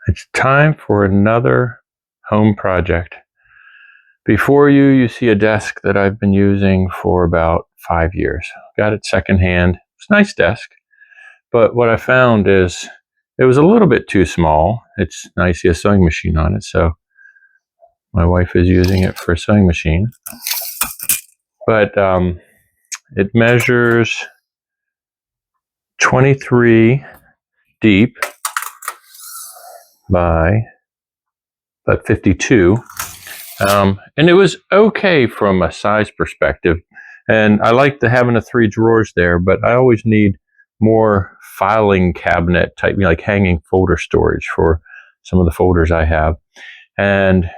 It's time for another home project. Before you, you see a desk that I've been using for about 5 years. Got it secondhand. It's a nice desk, but what I found is it was a little bit too small. It's nice to have a sewing machine on it, so my wife is using it for a sewing machine. But it measures 23 deep by about 52. And it was okay from a size perspective. And I like having the 3 drawers there, but I always need more filing cabinet type, like hanging folder storage for some of the folders I have. And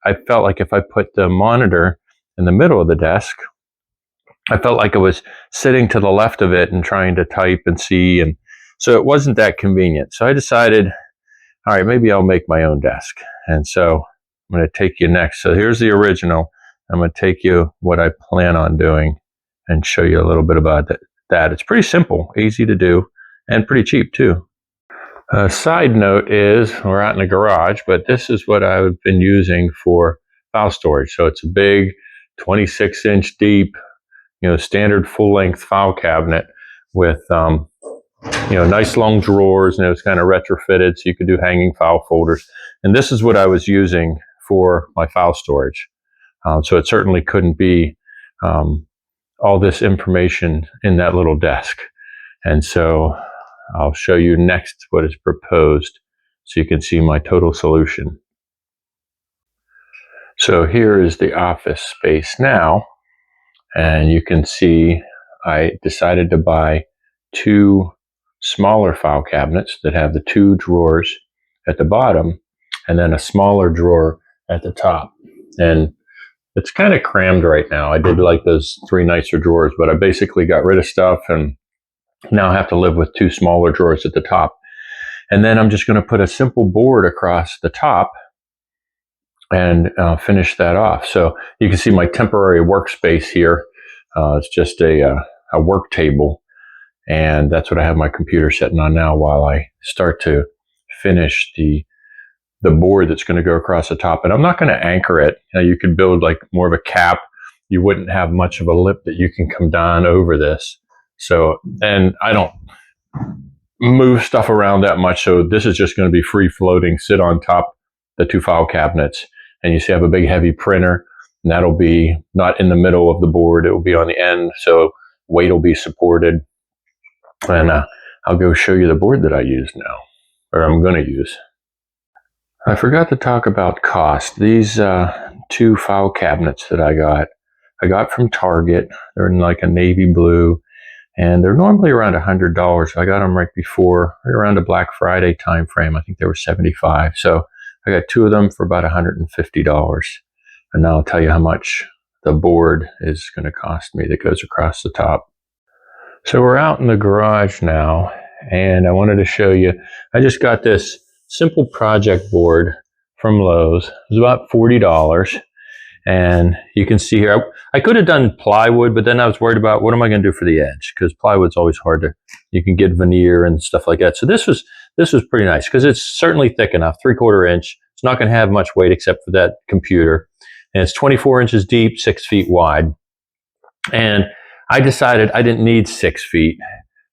I felt like if I put the monitor in the middle of the desk, I felt like I was sitting to the left of it and trying to type and see. And so it wasn't that convenient. So I decided, all right, maybe I'll make my own desk. And so I'm going to take you next. So here's the original. I'm going to take you what I plan on doing and show you a little bit about that. It's pretty simple, easy to do, and pretty cheap too. A side note is we're out in the garage, but this is what I've been using for file storage. So it's a big 26-inch deep, standard full-length file cabinet with nice long drawers, and it was kind of retrofitted so you could do hanging file folders. And this is what I was using for my file storage. So it certainly couldn't be all this information in that little desk. And so I'll show you next what is proposed so you can see my total solution. So here is the office space now, and you can see I decided to buy 2 smaller file cabinets that have the 2 drawers at the bottom and then a smaller drawer at the top. And it's kind of crammed right now. I did like those 3 nicer drawers, but I basically got rid of stuff and now I have to live with 2 smaller drawers at the top. And then I'm just going to put a simple board across the top and finish that off. So you can see my temporary workspace here. It's just a work table. And that's what I have my computer sitting on now while I start to finish the board that's going to go across the top. And I'm not going to anchor it. You could build like more of a cap. You wouldn't have much of a lip that you can come down over this. So, and I don't move stuff around that much. So this is just going to be free floating, sit on top the 2 file cabinets. And you see I have a big heavy printer, and that'll be not in the middle of the board. It will be on the end. So weight will be supported. And I'll go show you the board that I use now, or I'm going to use. I forgot to talk about cost. These 2 file cabinets that I got from Target. They're in like a navy blue, and they're normally around $100. I got them right around the Black Friday time frame. I think they were $75. So I got 2 of them for about $150. And now I'll tell you how much the board is going to cost me that goes across the top. So we're out in the garage now, and I wanted to show you, I just got this simple project board from Lowe's. It was about $40. And you can see here, I could have done plywood, but then I was worried about what am I going to do for the edge? Because plywood's always hard you can get veneer and stuff like that. So this was pretty nice because it's certainly thick enough, 3/4 inch. It's not going to have much weight except for that computer. And it's 24 inches deep, 6 feet wide. And I decided I didn't need 6 feet.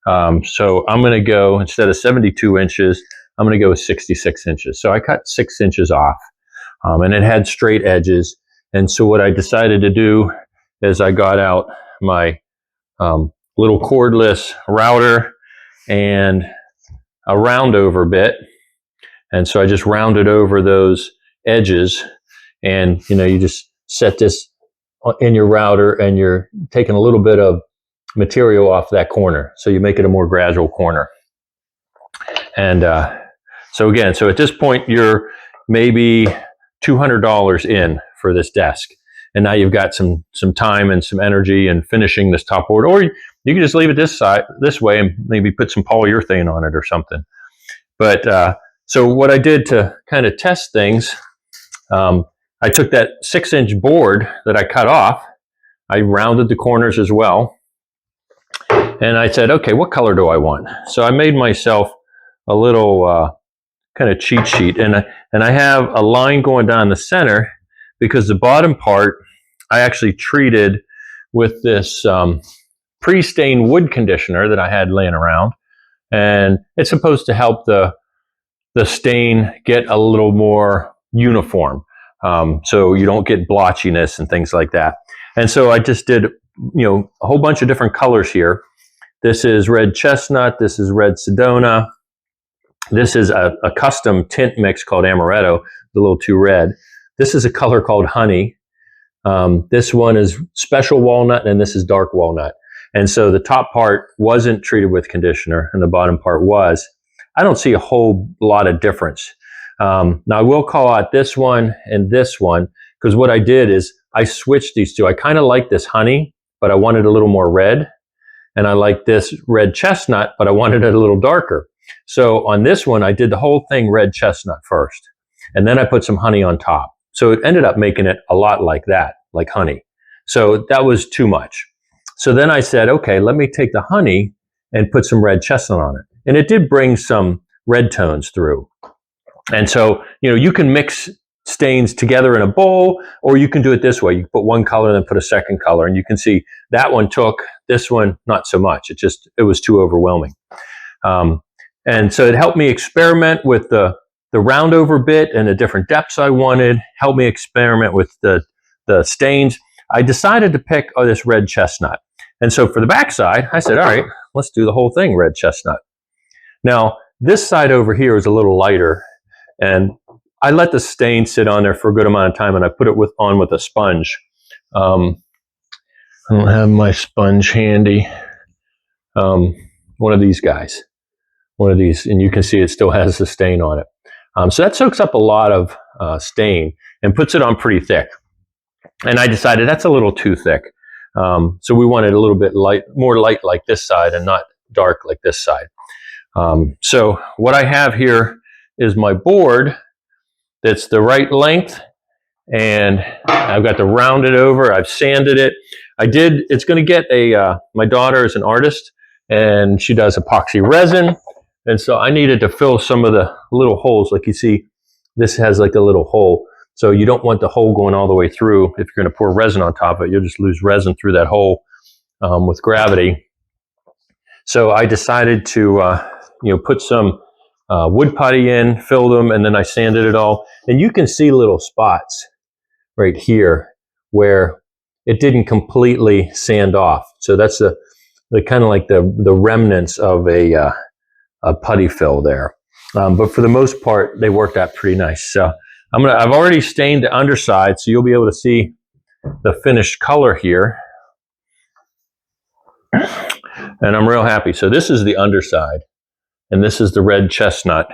So I'm going to go, instead of 72 inches, I'm going to go with 66 inches. So I cut 6 inches off, and it had straight edges. And so what I decided to do is I got out my little cordless router and a round over bit. And so I just rounded over those edges, and you just set this in your router, and you're taking a little bit of material off that corner. So you make it a more gradual corner. And so at this point, you're maybe $200 in for this desk. And now you've got some time and some energy in finishing this top board. Or you can just leave it this way and maybe put some polyurethane on it or something. But so what I did to kind of test things, I took that 6-inch board that I cut off, I rounded the corners as well, and I said, okay, what color do I want? So I made myself a little kind of cheat sheet, and I have a line going down the center because the bottom part I actually treated with this pre-stained wood conditioner that I had laying around, and it's supposed to help the stain get a little more uniform, so you don't get blotchiness and things like that. And so I just did, a whole bunch of different colors here. This is red chestnut. This is red Sedona. This is a custom tint mix called amaretto, a little too red. This is a color called honey. This one is special walnut, and this is dark walnut. And so the top part wasn't treated with conditioner, and the bottom part was. I don't see a whole lot of difference. Now I will call out this one and this one, because what I did is I switched these two. I kind of like this honey, but I wanted a little more red. And I like this red chestnut, but I wanted it a little darker. So on this one, I did the whole thing red chestnut first, and then I put some honey on top. So it ended up making it a lot like that, like honey. So that was too much. So then I said, okay, let me take the honey and put some red chestnut on it. And it did bring some red tones through. And so, you can mix stains together in a bowl, or you can do it this way. You put one color and then put a second color, and you can see that one took, this one not so much. It was too overwhelming. And so it helped me experiment with the round over bit and the different depths I wanted, helped me experiment with the stains. I decided to pick this red chestnut. And so for the back side, I said, all right, let's do the whole thing red chestnut. Now, this side over here is a little lighter, and I let the stain sit on there for a good amount of time, and I put it on with a sponge. I don't have my sponge handy. One of these guys. One of these, and you can see it still has the stain on it. So that soaks up a lot of stain and puts it on pretty thick. And I decided that's a little too thick. So we wanted a little bit more light like this side and not dark like this side. So what I have here is my board that's the right length, and I've got to round it over. I've sanded it. It's going to get my daughter is an artist, and she does epoxy resin. And so I needed to fill some of the little holes. Like you see, this has like a little hole. So you don't want the hole going all the way through. If you're going to pour resin on top of it, you'll just lose resin through that hole with gravity. So I decided to put some wood putty in, fill them, and then I sanded it all. And you can see little spots right here where it didn't completely sand off. So that's the kind of like the remnants of a putty fill there. But for the most part, they worked out pretty nice. So I've already stained the underside, so you'll be able to see the finished color here. And I'm real happy. So this is the underside, and this is the red chestnut.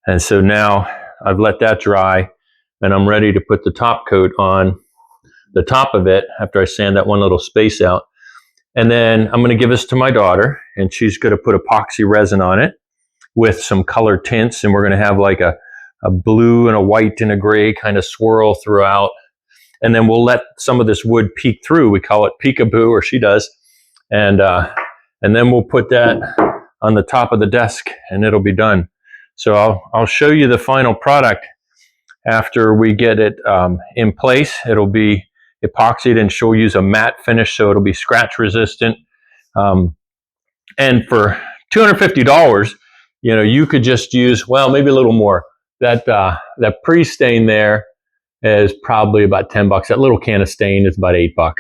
And so now I've let that dry, and I'm ready to put the top coat on the top of it after I sand that one little space out. And then I'm going to give this to my daughter, and she's going to put epoxy resin on it with some colored tints, and we're going to have like a blue and a white and a gray kind of swirl throughout. And then we'll let some of this wood peek through. We call it peekaboo, or she does. And then we'll put that on the top of the desk, and it'll be done. So I'll show you the final product after we get it in place. It'll be epoxied, and she'll use a matte finish, so it'll be scratch resistant. And for $250, you could just use, well, maybe a little more. That pre-stain there is probably about $10. That little can of stain is about $8.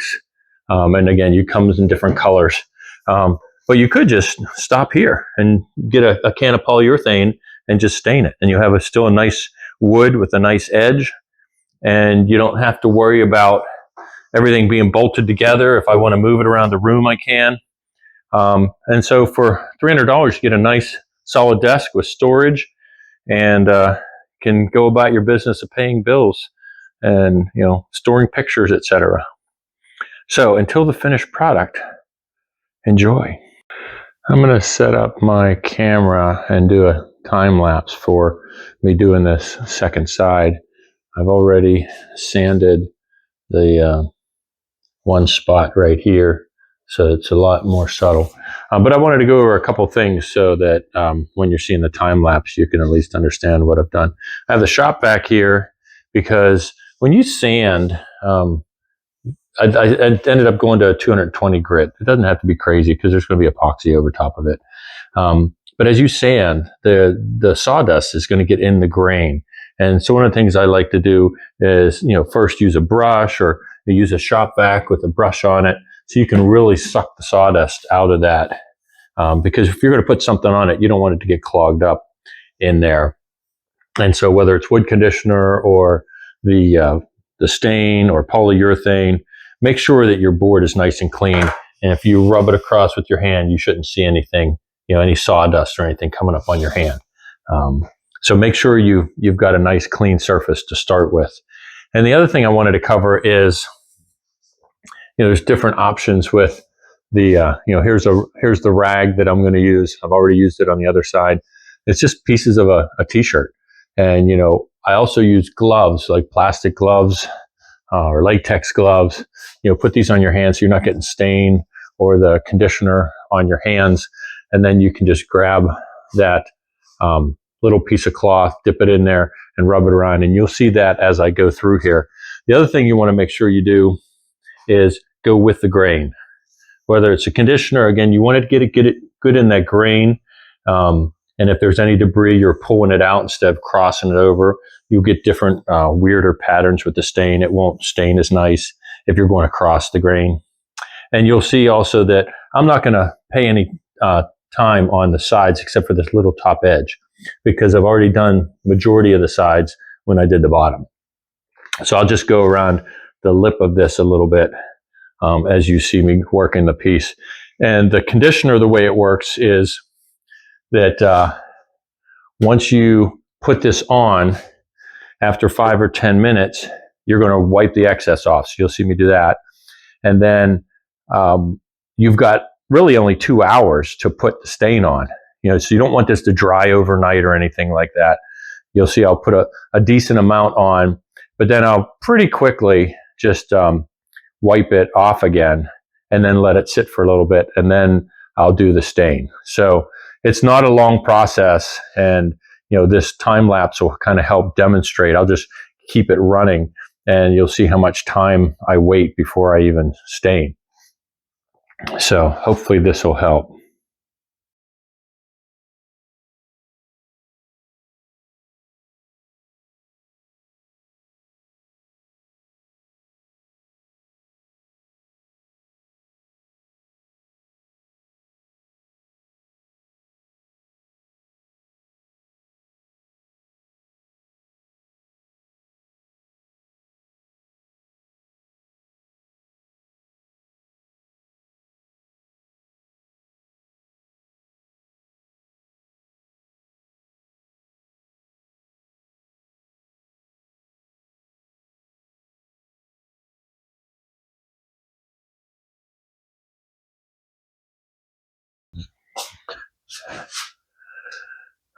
And again, it comes in different colors. But you could just stop here and get a can of polyurethane and just stain it, and you have still a nice wood with a nice edge, and you don't have to worry about everything being bolted together. If I want to move it around the room, I can. And so for $300, you get a nice solid desk with storage, and can go about your business of paying bills and storing pictures, etc. So until the finished product, enjoy. I'm going to set up my camera and do a time lapse for me doing this second side. I've already sanded the one spot right here So it's a lot more subtle. But I wanted to go over a couple things so that when you're seeing the time lapse, you can at least understand what I've done. I have the shop vac here because when you sand, I ended up going to a 220 grit. It doesn't have to be crazy because there's going to be epoxy over top of it. But as you sand, the sawdust is going to get in the grain. And so one of the things I like to do is, first use a brush or use a shop vac with a brush on it so you can really suck the sawdust out of that. Because if you're going to put something on it, you don't want it to get clogged up in there. And so whether it's wood conditioner or the stain or polyurethane, make sure that your board is nice and clean. And if you rub it across with your hand, you shouldn't see anything, any sawdust or anything coming up on your hand. So make sure you've got a nice clean surface to start with. And the other thing I wanted to cover is, there's different options with the, here's the rag that I'm going to use. I've already used it on the other side. It's just pieces of a t-shirt. And, I also use gloves, like plastic gloves or latex gloves. Put these on your hands so you're not getting stain or the conditioner on your hands. And then you can just grab that little piece of cloth, dip it in there and rub it around. And you'll see that as I go through here. The other thing you want to make sure you do is go with the grain. Whether it's a conditioner, again, you want to get it good in that grain. And if there's any debris, you're pulling it out instead of crossing it over. You'll get different weirder patterns with the stain. It won't stain as nice if you're going across the grain. And you'll see also that I'm not going to pay any time on the sides except for this little top edge because I've already done majority of the sides when I did the bottom. So I'll just go around the lip of this a little bit as you see me working the piece. And the conditioner, the way it works is that once you put this on, after 5 or 10 minutes, you're going to wipe the excess off. So you'll see me do that. And then you've got really only 2 hours to put the stain on. So you don't want this to dry overnight or anything like that. You'll see I'll put a decent amount on, but then I'll pretty quickly just wipe it off again and then let it sit for a little bit. And then I'll do the stain. So it's not a long process. And, this time lapse will kind of help demonstrate. I'll just keep it running and you'll see how much time I wait before I even stain. So hopefully this will help.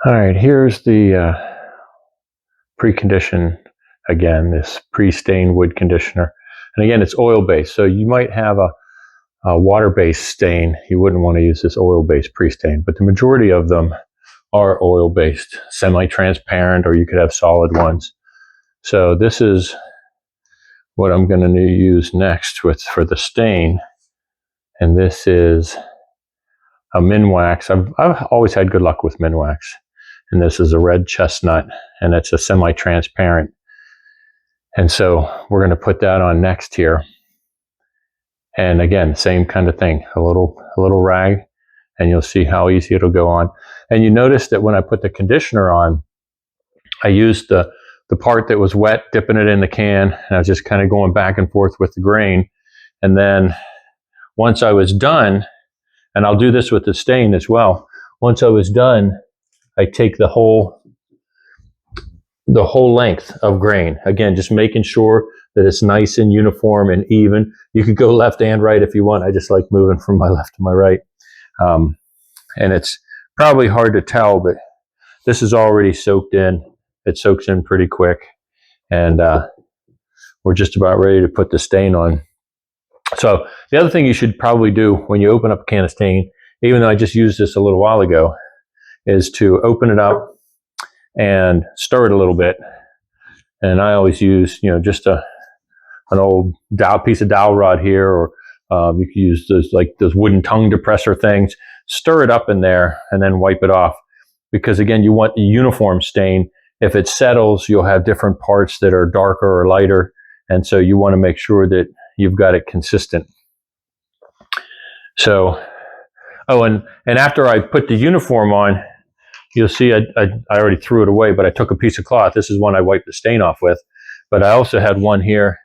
All right, here's the precondition again, this pre-stained wood conditioner. And again, it's oil-based, so you might have a water-based stain. You wouldn't want to use this oil-based pre-stain, but the majority of them are oil-based, semi-transparent, or you could have solid ones. So this is what I'm going to use next for the stain. And this is a Minwax. I've always had good luck with Minwax. And this is a red chestnut, and it's a semi-transparent. And so we're going to put that on next here. And again, same kind of thing, a little rag, and you'll see how easy it'll go on. And you notice that when I put the conditioner on, I used the part that was wet, dipping it in the can, and I was just kind of going back and forth with the grain. And then once I was done, and I'll do this with the stain as well, once I was done, I take the whole length of grain. Again, just making sure that it's nice and uniform and even. You could go left and right if you want. I just like moving from my left to my right. And it's probably hard to tell, but this is already soaked in. It soaks in pretty quick. And we're just about ready to put the stain on. So the other thing you should probably do when you open up a can of stain, even though I just used this a little while ago, is to open it up and stir it a little bit. And I always use, just an old piece of dowel rod here, or you can use those wooden tongue depressor things. Stir it up in there and then wipe it off. Because again, you want a uniform stain. If it settles, you'll have different parts that are darker or lighter. And so you want to make sure that you've got it consistent. So, and after I put the uniform on, you'll see I already threw it away, but I took a piece of cloth. This is one I wiped the stain off with. But I also had one here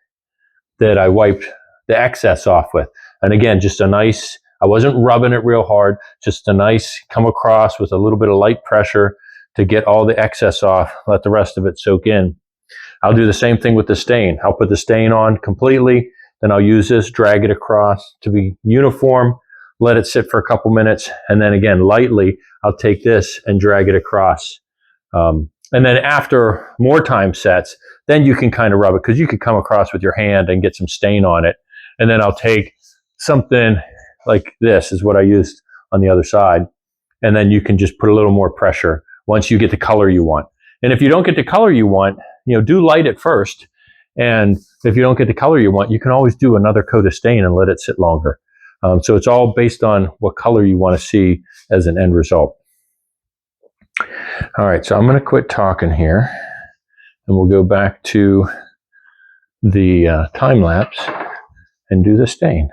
that I wiped the excess off with. And again, just a nice, I wasn't rubbing it real hard, just a nice come across with a little bit of light pressure to get all the excess off, let the rest of it soak in. I'll do the same thing with the stain. I'll put the stain on completely, then I'll use this, drag it across to be uniform, let it sit for a couple minutes, and then again, lightly, I'll take this and drag it across. And then after more time sets, then you can kind of rub it, because you could come across with your hand and get some stain on it. And then I'll take something like this is what I used on the other side. And then you can just put a little more pressure once you get the color you want. And if you don't get the color you want, do light it first. And if you don't get the color you want, you can always do another coat of stain and let it sit longer. So it's all based on what color you want to see as an end result. All right, so I'm going to quit talking here, and we'll go back to the time lapse and do the stain.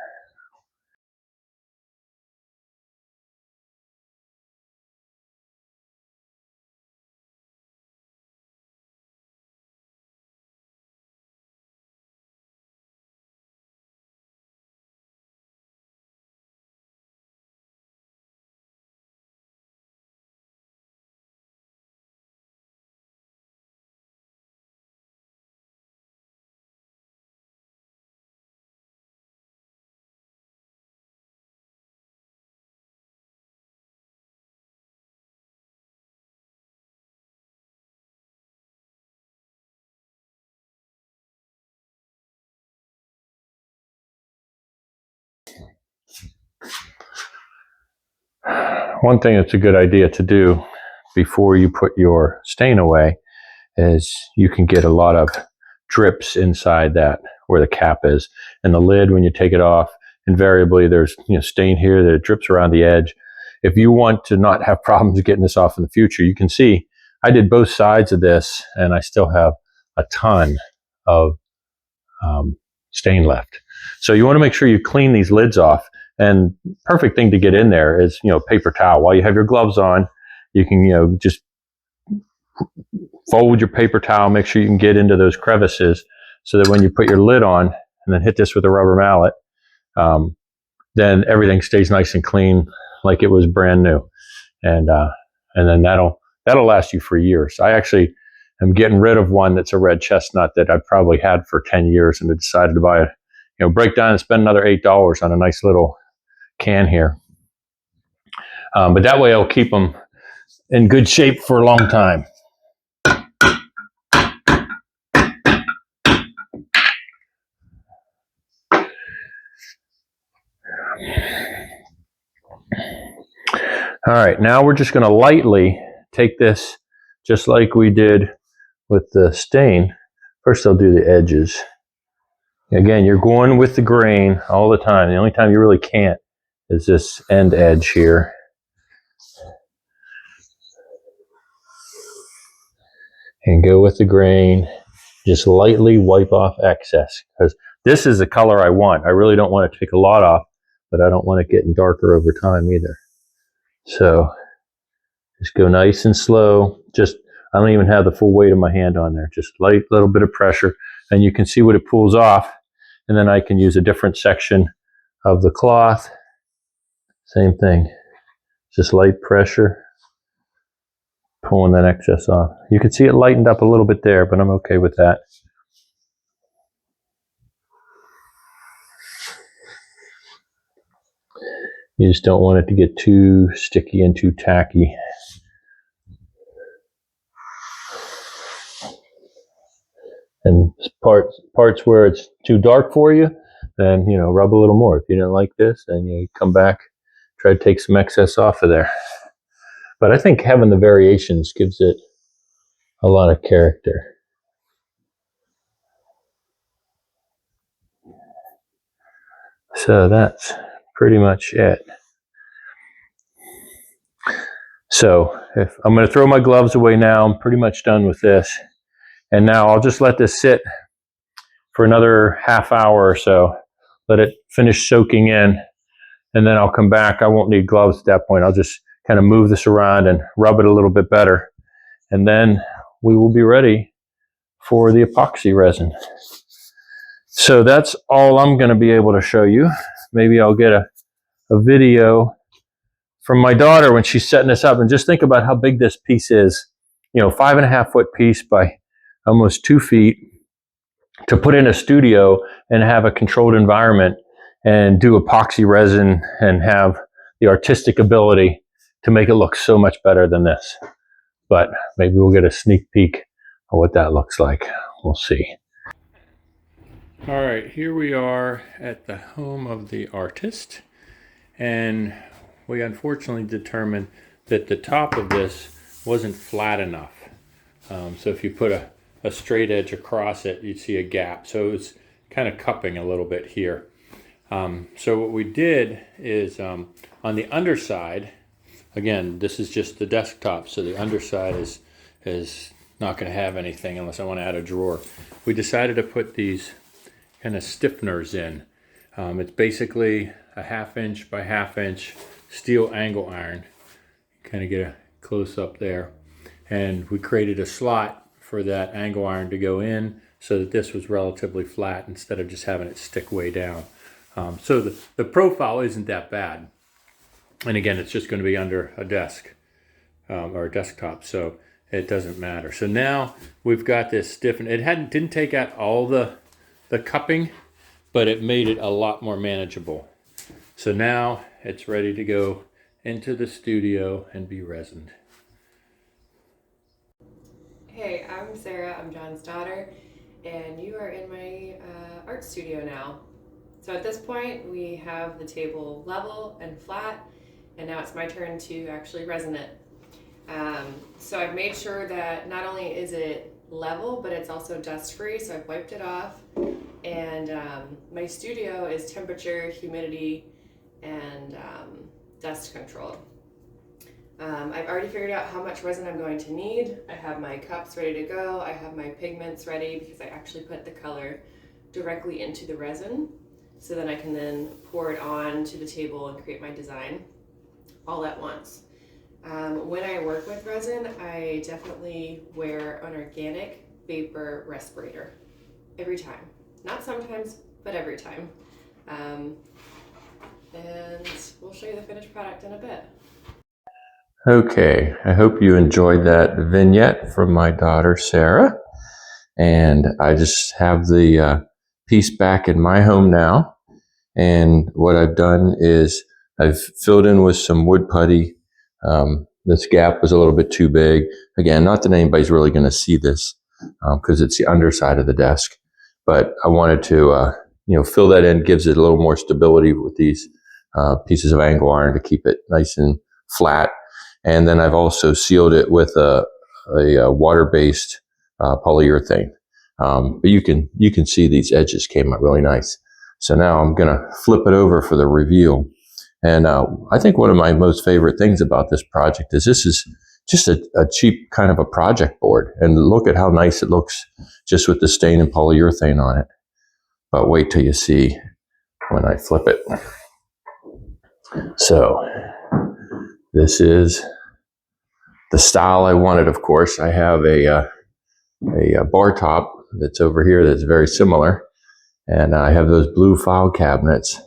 One thing that's a good idea to do before you put your stain away is you can get a lot of drips inside that where the cap is. And the lid, when you take it off, invariably there's stain here that drips around the edge. If you want to not have problems getting this off in the future, you can see I did both sides of this and I still have a ton of stain left. So you want to make sure you clean these lids off. And perfect thing to get in there is, paper towel. While you have your gloves on, you can, just fold your paper towel, make sure you can get into those crevices so that when you put your lid on and then hit this with a rubber mallet, then everything stays nice and clean like it was brand new. And then that'll last you for years. I actually am getting rid of one that's a red chestnut that I've probably had for 10 years and I decided to buy it, break down and spend another $8 on a nice little can here. But that way I'll keep them in good shape for a long time. All right, now we're just going to lightly take this just like we did with the stain. First I'll do the edges. Again, you're going with the grain all the time. The only time you really can't is this end edge here. And go with the grain. Just lightly wipe off excess, because this is the color I want. I really don't want to take a lot off, but I don't want it getting darker over time either. So just go nice and slow. I don't even have the full weight of my hand on there. Just light little bit of pressure, and you can see what it pulls off. And then I can use a different section of the cloth. Same thing. Just light pressure, pulling that excess off. You can see it lightened up a little bit there, but I'm okay with that. You just don't want it to get too sticky and too tacky. And parts where it's too dark for you, then, you know, rub a little more. If you didn't like this, then you come back, try to take some excess off of there. But I think having the variations gives it a lot of character. So that's pretty much it. So if I'm going to throw my gloves away now, I'm pretty much done with this. And now I'll just let this sit for another half hour or so. Let it finish soaking in. And then I'll come back. I won't need gloves at that point. I'll just kind of move this around and rub it a little bit better. And then we will be ready for the epoxy resin. So that's all I'm going to be able to show you. Maybe I'll get a video from my daughter when she's setting this up. And just think about how big this piece is. You know, 5.5 foot piece by almost 2 feet to put in a studio and have a controlled environment and do epoxy resin and have the artistic ability to make it look so much better than this. But maybe we'll get a sneak peek of what that looks like. We'll see. All right, here we are at the home of the artist, and we unfortunately determined that the top of this wasn't flat enough. So if you put a straight edge across it, you'd see a gap. So it's kind of cupping a little bit here. So what we did is on the underside, again, this is just the desktop, so the underside is not going to have anything unless I want to add a drawer. We decided to put these kind of stiffeners in. It's basically a 1/2 inch by 1/2 inch steel angle iron. Kind of get a close up there. And we created a slot for that angle iron to go in so that this was relatively flat instead of just having it stick way down. So the profile isn't that bad. And again, it's just going to be under a desk or a desktop, so it doesn't matter. So now we've got this stiffened. It didn't take out all the cupping, but it made it a lot more manageable. So now it's ready to go into the studio and be resined. Hey, I'm Sarah, I'm John's daughter, and you are in my art studio now. So at this point, we have the table level and flat, and now it's my turn to actually resin it. So I've made sure that not only is it level, but it's also dust free, so I've wiped it off. And my studio is temperature, humidity, and dust controlled. I've already figured out how much resin I'm going to need. I have my cups ready to go. I have my pigments ready because I actually put the color directly into the resin. So then I can then pour it on to the table and create my design all at once. When I work with resin, I definitely wear an organic vapor respirator every time. Not sometimes, but every time. And we'll show you the finished product in a bit. Okay, I hope you enjoyed that vignette from my daughter, Sarah. And I just have the piece back in my home now. And what I've done is I've filled in with some wood putty. This gap was a little bit too big. Again, not that anybody's really going to see this because it's the underside of the desk. But I wanted to, fill that in, gives it a little more stability with these pieces of angle iron to keep it nice and flat. And then I've also sealed it with a water-based polyurethane. But you can see these edges came out really nice. So now I'm going to flip it over for the reveal. And I think one of my most favorite things about this project is this is just a cheap kind of a project board. And look at how nice it looks just with the stain and polyurethane on it. But wait till you see when I flip it. So this is the style I wanted, of course. I have a bar top that's over here that's very similar. And I have those blue file cabinets.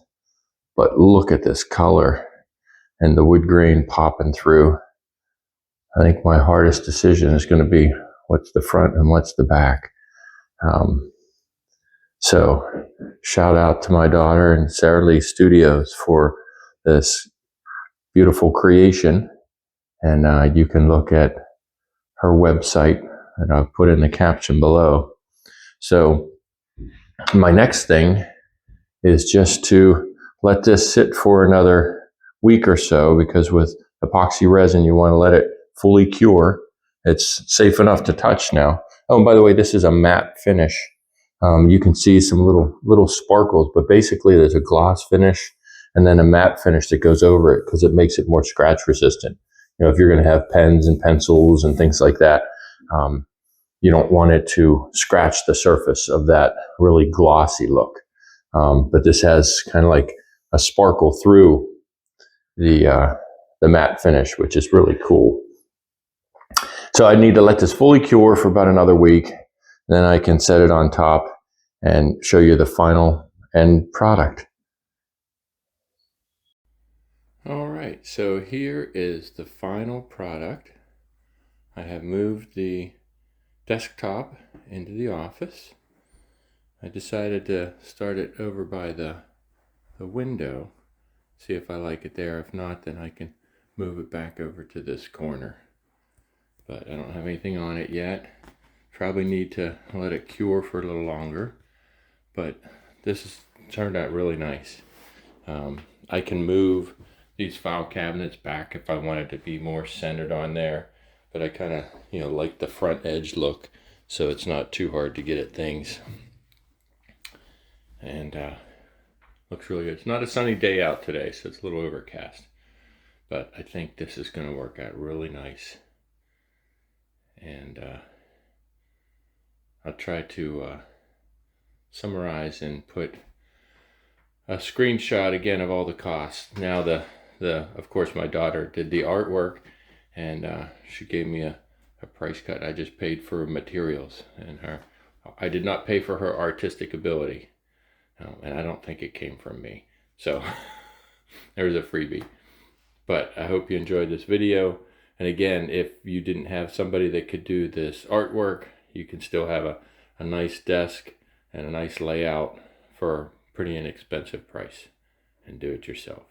But look at this color and the wood grain popping through. I think my hardest decision is going to be what's the front and what's the back. So shout out to my daughter and Sarah Lee Studios for this beautiful creation. And you can look at her website that I've put in the caption below. So my next thing is just to let this sit for another week or so, because with epoxy resin, you want to let it fully cure. It's safe enough to touch now. Oh, and by the way, this is a matte finish. You can see some little sparkles, but basically there's a gloss finish and then a matte finish that goes over it because it makes it more scratch resistant. You know, if you're going to have pens and pencils and things like that, you don't want it to scratch the surface of that really glossy look. But this has kind of like a sparkle through the matte finish, which is really cool. So I need to let this fully cure for about another week. Then I can set it on top and show you the final end product. All right, so here is the final product. I have moved the desktop into the office. I decided to start it over by the window, see if I like it there. If not, then I can move it back over to this corner. But I don't have anything on it yet. Probably need to let it cure for a little longer. But this has turned out really nice. I can move these file cabinets back if I wanted to be more centered on there. But I kind of, like the front edge look, so it's not too hard to get at things. And looks really good. It's not a sunny day out today, so it's a little overcast. But I think this is going to work out really nice. And I'll try to summarize and put a screenshot again of all the costs. Now of course my daughter did the artwork, and she gave me a price cut. I just paid for materials, and I did not pay for her artistic ability. And I don't think it came from me. So there's a freebie. But I hope you enjoyed this video. And again, if you didn't have somebody that could do this artwork, you can still have a nice desk and a nice layout for a pretty inexpensive price and do it yourself.